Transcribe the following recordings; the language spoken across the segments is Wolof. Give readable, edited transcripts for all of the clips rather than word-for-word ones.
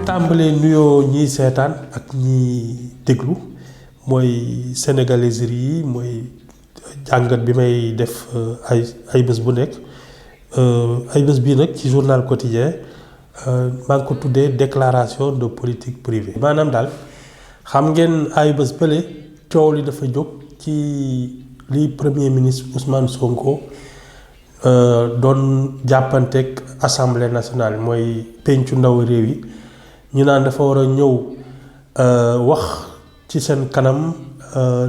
tàmbalee nuyoo ñiy seetaan ak ñiy déglu mooy sénégaliserie yi mooy jàngat bi may def ay bés bu nekk ay bés bii nag ci journal quotidien maa ngi ko tuddee déclaration de politique privée. maanaam daal xam ngeen ay bés bële coow li dafa jóg ci li premier ministre Ousmane Sonko doon jàppanteeg assemblée nationale mooy pencu ndaw réew yi ñu naan dafa war a ñëw wax ci seen kanam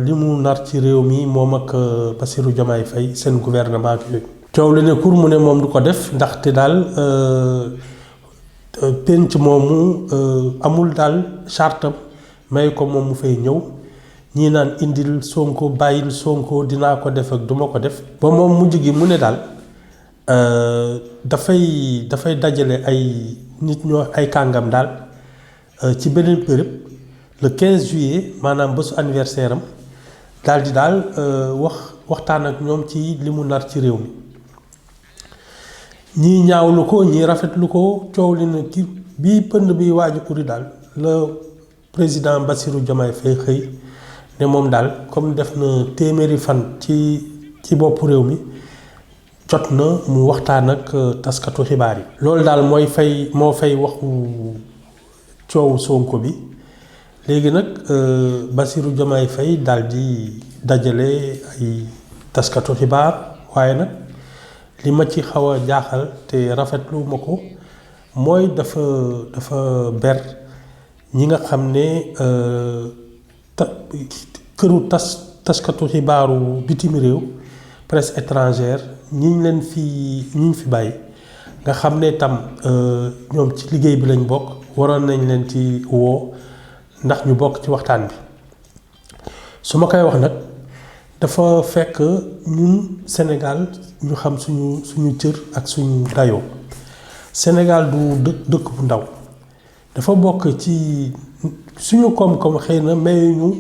li mu nar ci réew mi moom ak Bassirou Diomaye Faye seen gouvernement ak yooyu. coow li ne kur mu ne moom du ko def ndaxte daal penc moomu amul daal chartam may ko moom mu fay ñëw ñii naan indil Sonko bàyyil Sonko dinaa ko def ak duma ko def ba moom mujj gi mu ne daal dafay dajale ay nit ñoo ay kàngam daal ci beneen bërëb le 15 juillet maanaam bésu anniversaire am daal di daal waxtaan ak ñoom ci li mu nar ci réew mi ñii ñaawlu ko ñii rafetlu ko coow li na ki bii pënd bi waaju kuri daal la président Bassirou Diomaye Faye xëy ne moom daal comme def na téeméeri fan ci boppu réew mi jot na mu waxtaan ak taskatu xibaar yi. loolu daal moo fay waxu coowu Sonko bi léegi nag Bassirou Diomaye Faye daal di dajale ay taskatu xibaar waaye nag li ma ci xaw a jaaxal te rafetlu ma ko mooy dafa ber ñi nga xam ne këru taskatu xibaaru bitim réew presse étrangère ñi fi bàyyi nga xam ne tam ñoom ci liggéey bi lañ bokk waroon nañ leen ci woo ndax ñu bokk ci waxtaan bi su ma koy wax nag dafa fekk ñun Sénégal ñu xam suñu cër ak suñu dayoo Sénégal du dëkk bu ndaw dafa bokk ci suñu koom-koom xëy na mayuñu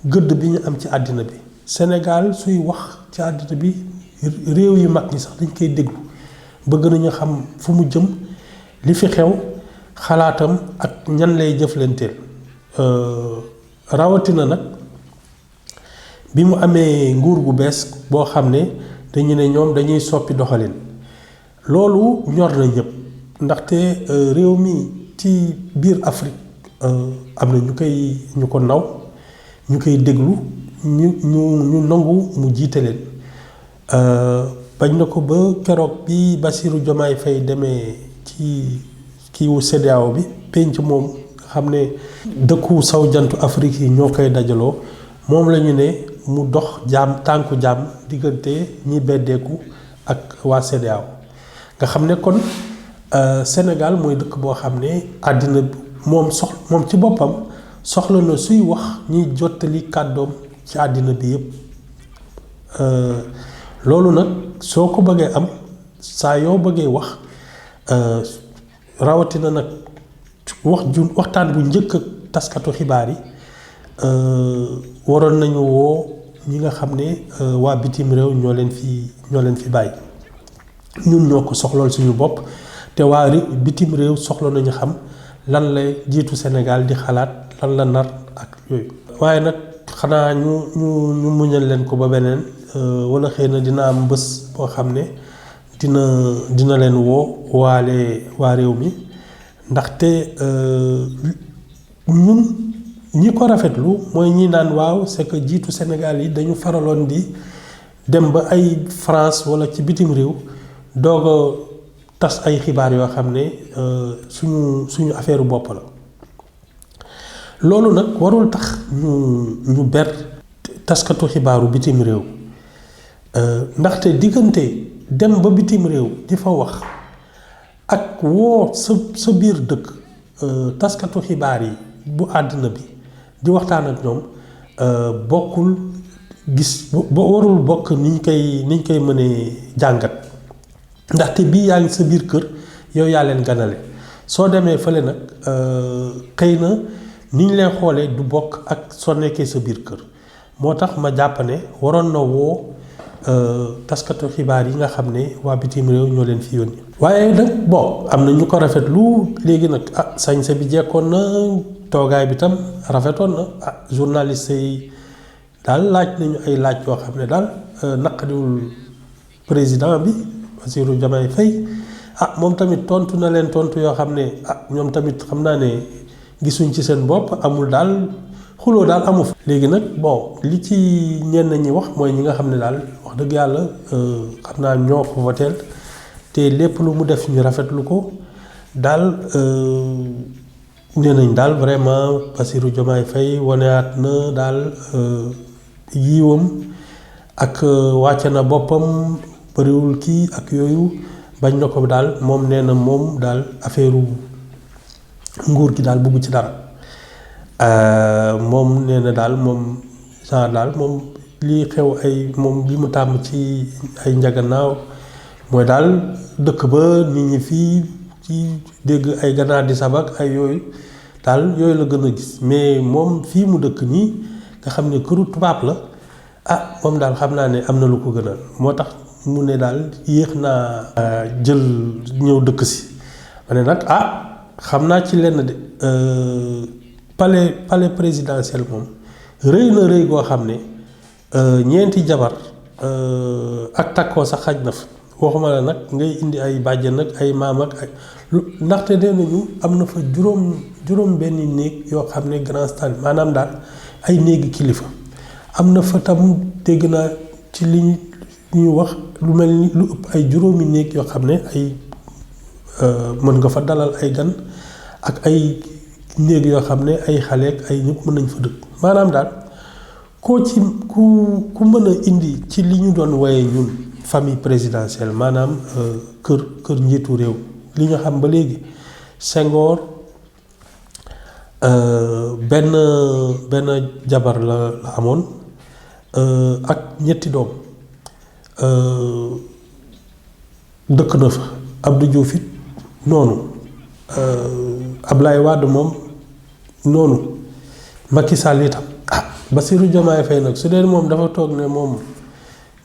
gëdd bi ñu am ci àddina bi Sénégal suy wax ci àddina bi réew yu mag ñi sax dañ koy déglu bëgg nañu xam fu mu jëm li fi xew xalaatam ak ñan lay jëflanteel rawatina nag bi mu amee nguur gu bees boo xam ne dañu ne ñoom dañuy soppi doxalin loolu ñor na ñëpp ndaxte réew mi ci biir Afrique am na ñu ko naw ñu koy déglu ñu nangu mu jiite leen bañ na ko ba keroog bi Bassirou Diomaye Faye demee ci kiiwu CEDEAO bi penc moom nga xam ne dëkku saw jantu Afrique yi ñoo koy dajaloo moom la ñu ne mu dox tànku jaam diggante ñi beddeeku ak waa CEDEAO nga xam ne kon Sénégal mooy dëkk boo xam ne àddina moom ci boppam soxla na suy wax ñiy jottali kàddoom ci àddina bi yépp loolu nag soo ko bëggee am saa yoo bëggee wax rawatina nag waxtaan bu njëkk ak taskatu xibaar yi waroon nañu woo ñi nga xam ne waa bitim réew ñoo leen fi bàyyi ñun ñoo ko soxlool suñu bopp te waa bitim réew soxla nañu xam lan lay jiitu Sénégal di xalaat lan la nar ak yooyu. waaye nag xanaa ñu muñal leen ko ba beneen wala xëy na dina am bés boo xam ne dina leen waale waa réew mi ndaxte ñun ñi ko rafetlu mooy ñi naan waaw c'est que jiitu Sénégal yi dañu faraloon di dem ba ay France wala ci bitim réew doog a tas ay xibaar yoo xam ne suñu affaire bopp la loolu nag warul tax ñu ber taskatu xibaaru bitim réew ndaxte diggante dem ba bitim réew di fa wax ak woo sa biir dëkk taskatu xibaar yi bu àddina bi di waxtaan ak ñoom bokkul gis warul bokk niñ koy mënee jàngat ndaxte bii yaa ngi sa biir kër yow yaa leen ganale soo demee fële nag xëy na ni ñu leen xoolee du bokk ak soo nekkee sa biir kër moo tax ma jàpp ne waroon na woo taskatu xibaar yi nga xam ne waa bitim réew ñoo leen fi yónni. waaye nag bon am na ñu ko rafetlu léegi nag sañse bi jekkoon na toogaay bi tam rafetoon na journaliste yi daal laaj nañu ay laaj yoo xam ne daal naqadiwul président bi Bassirou Diomaye Faye moom tamit tontu na leen tontu yoo xam ne ñoom tamit xam naa ne gisuñ ci seen bopp amul daal xuloo daal amu fa. léegi nag bon li ci ñenn ñi wax mooy ñi nga xam ne daal wax dëgg yàlla xam naa ñoo ko voteel te lépp lu mu def ñu rafetlu ko daal nee nañ daal vraiment Bassirou Diomaye Faye waneaat na daal yiiwam ak wàcce na boppam bëriwul kii ak yooyu bañ na ko daal moom nee na moom daal affaire nguur gi daal bugg ci dara moom nee na daal moom genre daal moom lii xew ay moom li mu tàmm ci ay njaganaaw mooy daal dëkk ba nit ñi fii ci dégg ay ganaar di sabak ay yooyu daal yooyu la gën a gis mais moom fii mu dëkk nii nga xam ne këru tubaab la moom daal xam naa ne am na lu ko gënal moo tax mu ne daal yéex naa jël ñëw dëkk si ma ne nag xam naa ci lenn de palais présidentiel moom rëy na rëy goo xam ne ñeenti jabar ak takkoo sax xaj na fa waxuma la nag ngay indi ay bàjjen nag ay maam ak ay ndaxte nee nañu am na fa juróom benn néeg yoo xam ne grand stand maanaam daal ay néegi kilifa am na fa tam dégg naa ci li ñu wax lu mel ni lu ëpp ay juróomi néeg yoo xam ne ay mën nga fa dalal ay gan ak ay néeg yoo xam ne ay xale ak ay ñëpp mën nañ fa dëkk maanaam daal koo ci ku mën a indi ci li ñu doon woye ñun famille présidentielle maanaam kër njiitu réew li ñu xam ba léegi Senghor benn jabar la amoon ak ñetti doom dëkk na fa Abdou Diouf it noonu Ablaye Wade moom noonu Macky Sall itam Bassirou Diomaye Faye nag su dee moom dafa toog ne moom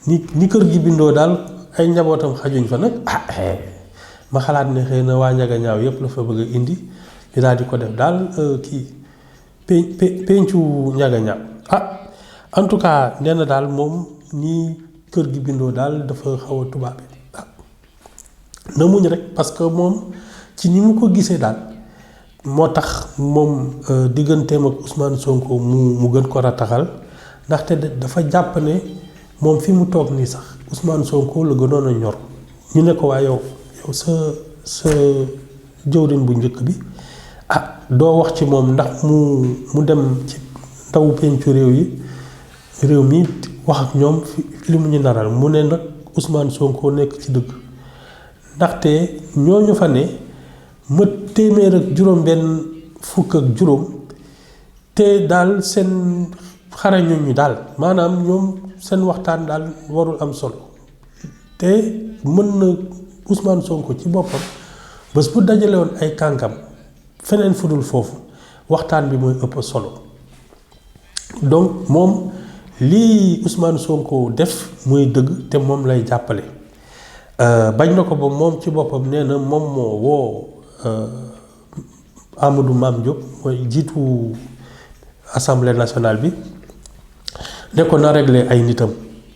ni kër gi bindoo daal ay njabootam xajuñ fa nag ma xalaat ne xëy na waa njaga ñaaw yépp la fa bëgg a indi ñu daal di ko def daal kii pencu njaga ñaaw en tout cas nee na daal moom nii kër gi bindoo daal dafa xaw a tubaabe na muñ rek parce que moom ci ni mu ko gisee daal moo tax moom digganteem ak Ousmane Sonko mu gën ko rataxal ndaxte dafa jàpp ne moom fi mu toog nii sax Ousmane Sonko la gënoon a ñor ñu ne ko waa yow sa jëwriñ bu njëkk bi doo wax ci moom ndax mu dem ci ndawu pencu réew mi wax ak ñoom li mu ñu naral mu ne nag Ousmane Sonko nekk ci dëgg ndaxte ñooñu fa ne ma téeméer ak juróom benn fukk ak juróom te daal seen xarañu ñu daal maanaam ñoom seen waxtaan daal warul am solo te mën na Ousmane Sonko ci boppam bés bu dajale woon ay kàngam feneen fudul foofu waxtaan bi mooy ëpp solo donc moom lii Ousmane Sonko def muy dëgg te moom lay jàppale bañ na ko ba moom ci boppam nee na moom moo woo Amadou Mame Diop mooy jiitu assemblée nationale bi ne ko na régler ay nitam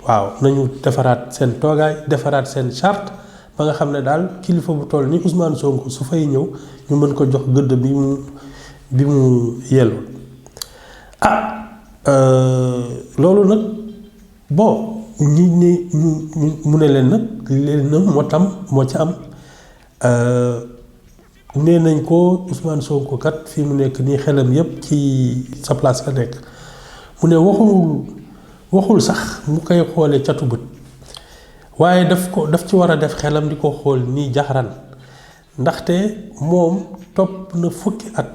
waaw nañu defaraat seen toogaay defaraat seen charte ba nga xam ne daal kilifa bu toll ni Ousmane Sonko su fay ñëw ñu mën ko jox gëdd bi mu yelloon loolu nag bon mu ne leen nag leen na moo ci am nee nañ ko Ousmane Sonko kat fii mu nekk nii xelam yépp ci sa place la nekk mu ne waxul sax mu koy xoolee catu bët waaye daf ci war a def xelam di ko xool nii jaxaran ndaxte moom topp na fukki at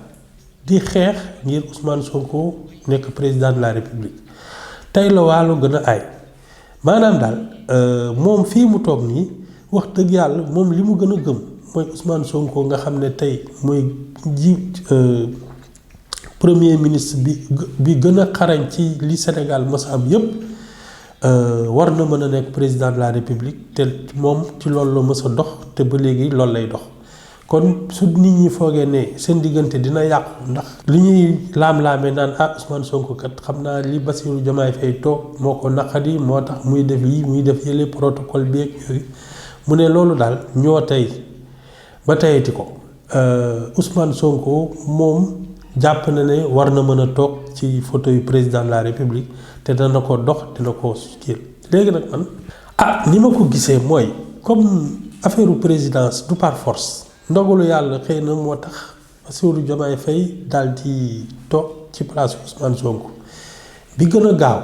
di xeex ngir Ousmane Sonko nekk président de la République tey la waalo gën a aay maanaam daal moom fii mu toog nii wax dëgg yàlla moom li mu gën a gëm mooy Ousmane Sonko nga xam ne tey mooy premier ministre bi gën a xarañ ci li Sénégal mos am yépp war na mën a nekk président de la république te moom ci loolu la mës a dox te ba léegi loolu lay dox kon su nit ñi foogee ne seen diggante dina yàqu ndax li ñuy laam-laamee naan Ousmane Sonko kat xam naa li Bassirou Diomaye Faye toog moo ko naqadi moo tax muy def lii muy def yële protocole bi ak yooyu mu ne loolu daal ñoo tey ba teyati ko Ousmane Sonko moom jàpp na ne war na mën a toog ci fauteuil président de la république te dana ko dox dina ko kii léegi nag man ni ma ko gisee mooy comme affaire présidence du par force ndogalu yàlla xëy na moo tax Bassirou Diomaye Faye daal di toog ci place Ousmane Sonko bi gën a gaaw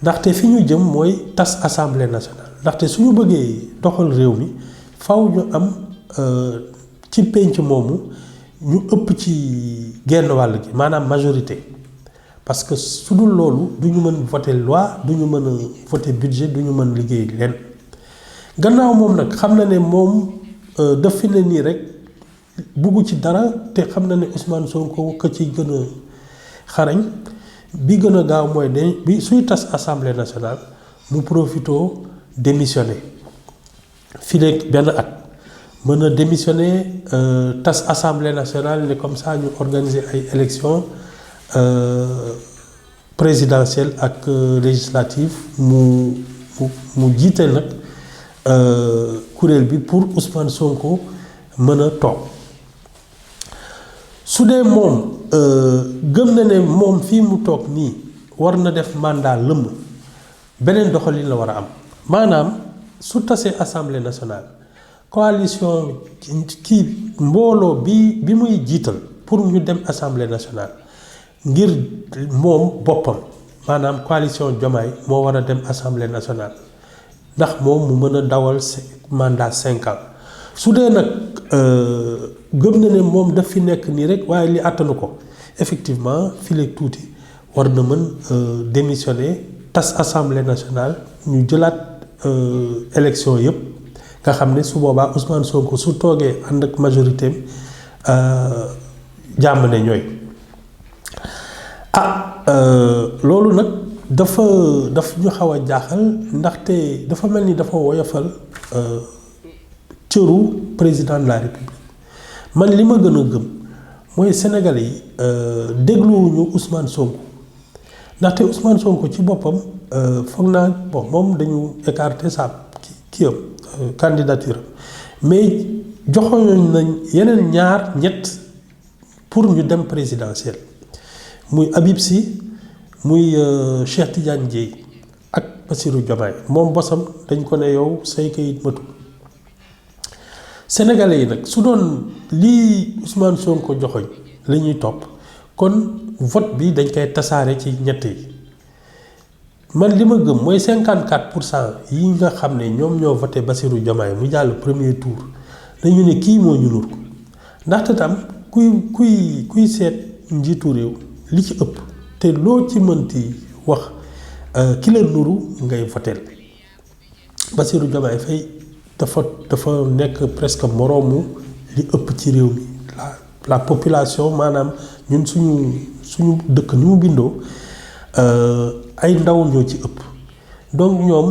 ndaxte fi ñu jëm mooy tas assemblée nationale ndaxte suñu bëggee doxal réew mi faw ñu am ci penc moomu ñu ëpp ci genn wàll gi maanaam majorité parce que su dul loolu du ñu mën voter loi du ñu mën a voter budget du ñu mën liggéey leen gannaaw moom nag xam na ne moom daf fi ne nii rek bugg ci dara te xam na ne Ousmane Sonko ka ci gën a xarañ bi gën a gaaw mooy bi suy tas assemblée nationale mu profitoo démissionner fi léegi benn at mën a démissionner tas assemblée nationale ne comme ça ñu organiser ay élections présidentielle ak législative mu jiite nag kuréel bi pour Ousmane Sonko mën a toog su dee moom gëm na ne moom fii mu toog nii war na def mandat lëmm beneen doxalin la war a am maanaam su tasee assemblée nationale coalition kii mbooloo bi muy jiital pour ñu dem assemblée nationale ngir moom boppam maanaam coalition Diomaye moo war a dem assemblée nationale ndax moom mu mën a dawal mandat 5 ans su dee nag gëm na ne moom daf fi nekk nii rek waaye li àttanu ko effectivement fii léegi tuuti war na mën démissionner tas assemblée nationale ñu jëlaat élection yëpp nga xam ne su boobaa Ousmane Sonko su toogee ànd ak majorité jàmm ne ñooy loolu nag daf ñu xaw a jaaxal ndaxte dafa mel ni dafa woyofal cëru président de la république man li ma gën a gëm mooy Sénégalais yi dégluwuñu Ousmane Sonko ndaxte Ousmane Sonko ci boppam foog naa moom dañu écarté sa kii candidature mais joxoon nañ yeneen ñaar ñett pour ñu dem présidentielle muy Habib Sy muy Cheikh Tidiane Dièye ak Bassirou Diomaye moom bosam dañ ko ne yow say kayit matu Sénégalais yi nag su doon lii Ousmane Sonko joxoñ la ñuy topp kon vote bi dañ koy tasaare ci ñett yi man li ma gëm mooy 54% yi nga xam ne ñoom ñoo voté Bassirou Diomaye mu jàll premier tour dañu ne kii moo ñu nur ko ndaxte tam kuy seet njiitu réew li ci ëpp te loo ci mënti wax ki la nuru ngay voteel Bassirou Diomaye Faye dafa nekk presque moroomu li ëpp ci réew mi la population maanaam ñun suñu dëkk ni mu bindoo ay ndaw ñoo ci ëpp donc ñoom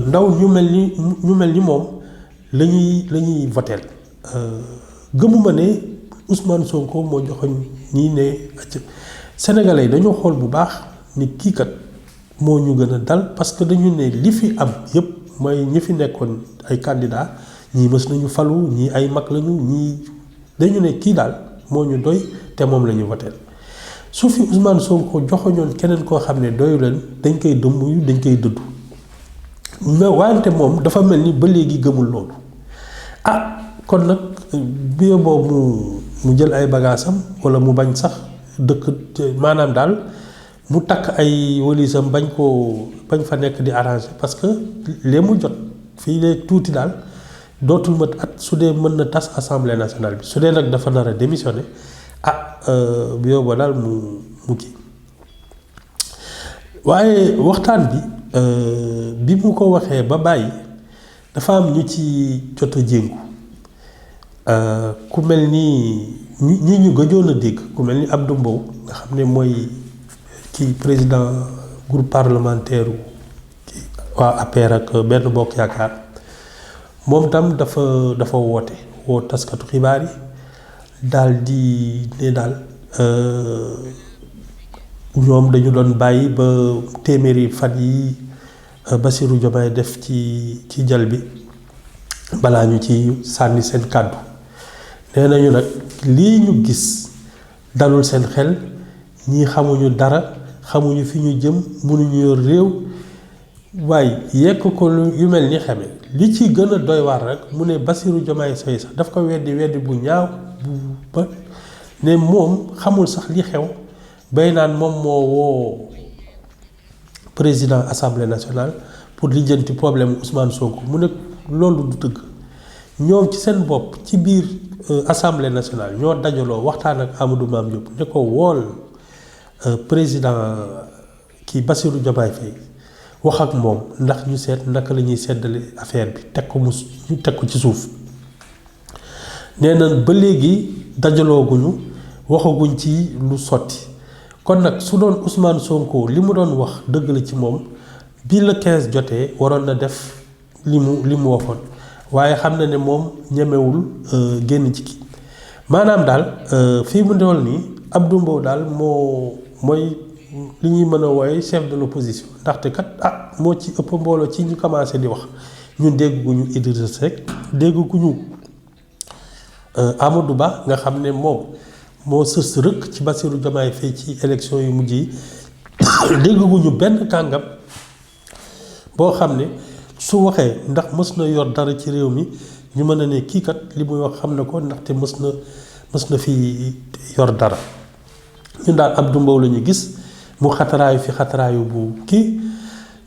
ndaw ñu mel ni moom la ñuy voteel gëmuma ne Ousmane Sonko moo joxoñ ñii ne Sénégalais yi dañoo xool bu baax ni kii kat moo ñu gën a dal parce que dañu ne li fi am yépp mooy ñi fi nekkoon ay candidat ñii mës nañu falu ñii ay mag lañu ñii dañu ne kii daal moo ñu doy te moom la ñu voteel su fi Ousmane Sonko joxoñoon keneen koo xam ne doyu leen dañ koy dëmmuyu dañ koy dëddu mais wante moom dafa mel ni ba léegi gëmul loolu kon nag bi boobu mu jël ay bagaasam wala mu bañ sax dëkk maanaam daal mu takk ay walisam bañ fa nekk di arranger parce que lee mu jot fii léegi tuuti daal dootul mat at su dee mën na tas assemblée nationale bi su dee nag dafa nar a démissionner bi yóbbu daal mu kii waaye waxtaan bi mu ko waxee ba bàyyi dafa am ñu ci jot a jéngu ku mel ni ñi ñu gëjoon a dégg ku mel ni Abdou Mbow nga xam ne mooy kii président groupe parlementaire waa APR ak benn bokk yaakaar moom tam dafa woo taskatu xibaar yi daal di ne daal ñoom dañu doon bàyyi ba téeméeri fan yi Bassirou Diomaye def ci jal bi balaa ñu ci sànni seen kàddu nee nañu nag lii ñu gis dalul seen xel ñii xamuñu dara xamuñu fi ñu jëm mënuñu yor réew waaye yekk ko yu mel ni xeme li ci gën a doy waar rek mu ne Bassirou Diomaye Faye sax daf ko weddi bu ñaaw ba ne moom xamul sax li xew bay naan moom moo woo président assemblée nationale pour lijjanti problème Ousmane Sonko mu ne loolu du dëgg ñoom ci seen bopp ci biir assemblée nationale ñoo dajaloo waxtaan ak Amadou Mame Diop ne ko wool président kii Bassirou Diomaye Faye wax ak moom ndax ñu seet naka la ñuy seddale affaire bi teg ko ci suuf nee na ba léegi dajalooguñu waxaguñ ci lu sotti kon nag su doon Ousmane Sonko li mu doon wax dëgg la ci moom bi le 15 jotee waroon na def li mu waxoon waaye xam na ne moom ñemewul génn ci kii maanaam daal fii mu ndool nii Abdou Mbow daal mooy li ñuy mën a wooye chef de l'opposition ndaxte kat moo ci ëpp mbooloo ci ñu commencé di wax ñun dégguñu Idrissa Seck dégguñu Amadou Ba nga xam ne moom moo sës rëkk ci Bassirou Diomaye Faye ci élection yu mujj yi dégguñu benn kàngam boo xam ne su waxee ndax mës na yor dara ci réew mi ñu mën a ne kii kat li muy wax xam na ko ndaxte mës na fi yor dara ñun daal Abdou Mbow la ñu gis mu xataraayu fi xataraayu bu kii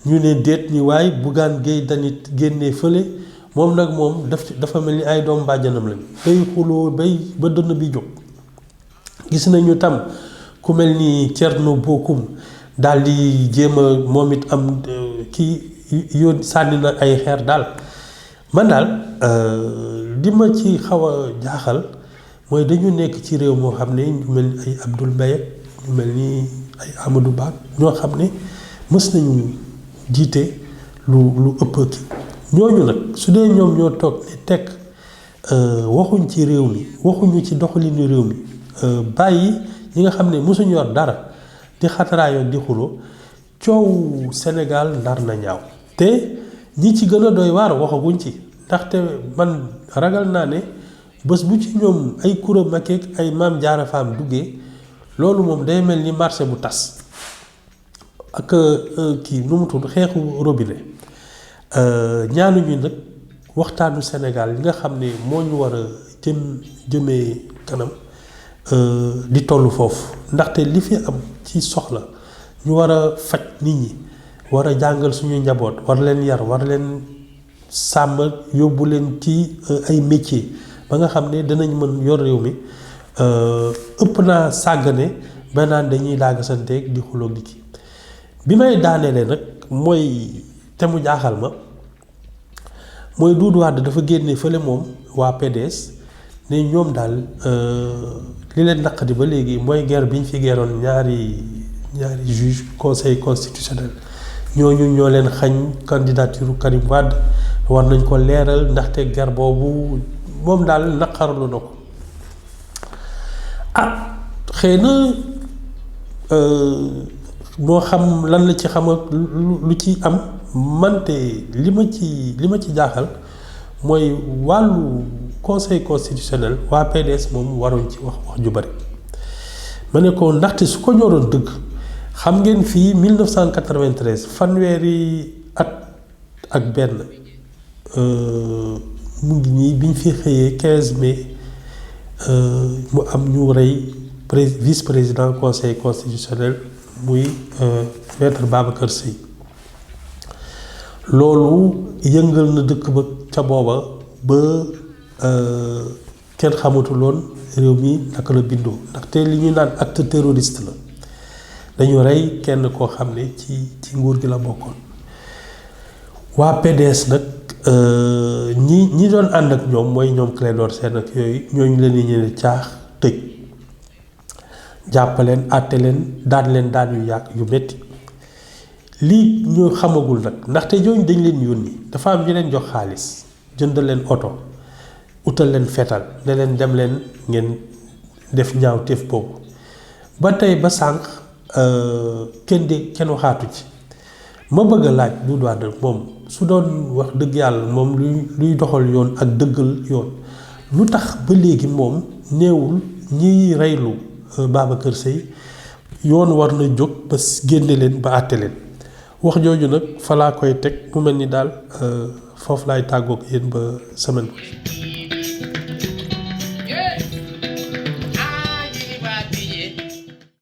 ñu ne déet ni waaye Bougane Gueye Dany génnee fële moom nag moom dafa mel ni ay doom bàjjanam lañu bay xuloo ba dënn bi jóg gis nañu tam ku mel ni Thierno Bocoum daal di jéem a moom it am kii sànni na ay xeer daal man daal li ma ci xaw a jaaxal mooy dañu nekk ci réew moo xam ne ñu mel ni ay Abdoul Mbaye ñu mel ni ay Amadou Ba ñoo xam ne mës nañu jiite lu ëpp ki ñooñu nag su dee ñoom ñoo toog ne tekk waxuñ ci réew mi waxuñu ci doxalinu réew mi bàyyi ñi nga xam ne mësuñu yor dara di xataraayoon di xulo coow Sénégal ndar na ñaaw te ñi ci gën a doy waar waxaguñ ci ndaxte man ragal naa ne bés bu ci ñoom ay Coura Macky ay Mame Diarra Fam duggee loolu moom day mel ni marché bu tas ak kii nu mu tudd xeexu robinet ñaanuñu nag waxtaanu Sénégal yi nga xam ne moo ñu war a jëmee kanam di tollu foofu ndaxte li fi am ci soxla ñu war a faj nit ñi war a jàngal suñu njaboot war leen yar war leen sàmm yóbbu leen ci ay métier ba nga xam ne danañ mën yor réew mi ëpp naa sàggane ba naan dañuy daagasanteeg di xuloog di kii bi may daaneele nag mooy te mu jaaxal ma mooy Doudou Wade dafa génne fële moom waa PDS ne ñoom daal li leen naqadi ba léegi mooy guerre bi ñu fi geeroon ñaari juge conseil constitutionnel ñooñu ñoo leen xañ candidature Karim Wade war nañ ko leeral ndaxte guerre boobu moom daal naqarlu na ko xëy na moo xam lan la ci xam ak lu ci am mante li ma ci jaaxal mooy wàllu conseil constitutionnel waa PDS moom waroon ci wax ju bari ma ne ko ndaxte su ko ñoroon dëgg xam ngeen fii 1993 fanweeri at ak benn mu ngi nii bi ñu fi xëyee 15 mai mu am ñu rey vice président conseil constitutionnel muy maître Babacar Seye loolu yëngal na dëkk ba ca booba ba kenn xamatuloon réew mi naka la bindoo ndaxte li ñuy naan acte terroriste la dañu rey kenn koo xam ne ci nguur gi la bokkoon waa PDS nag ñi doon ànd ak ñoom mooy ñoom Clédor Sène ak yooyu ñooñu leen ñëwee caax tëj jàppaleen àtte leen daan yu yàgg yu metti lii ñu xamagul nag ndaxte ñooñu dañ leen yónni dafa am ñu leen jox xaalis jënd leen oto utal leen fetal ne leen dem leen ngeen def ñaawteef boobu ba tey ba sànq kenn waxaatu ci ma bëgg a laaj du doon moom su doon wax dëgg yàlla moom luy doxal yoon ak dëggal yoon lu tax ba léegi moom néewul ñiy reylu Babacar Seye yoon war na jóg ba génne leen ba àtte leen wax jooju nag fa laa koy teg mu mel ni daal foofu laay tàggoog yéen ba semaine bi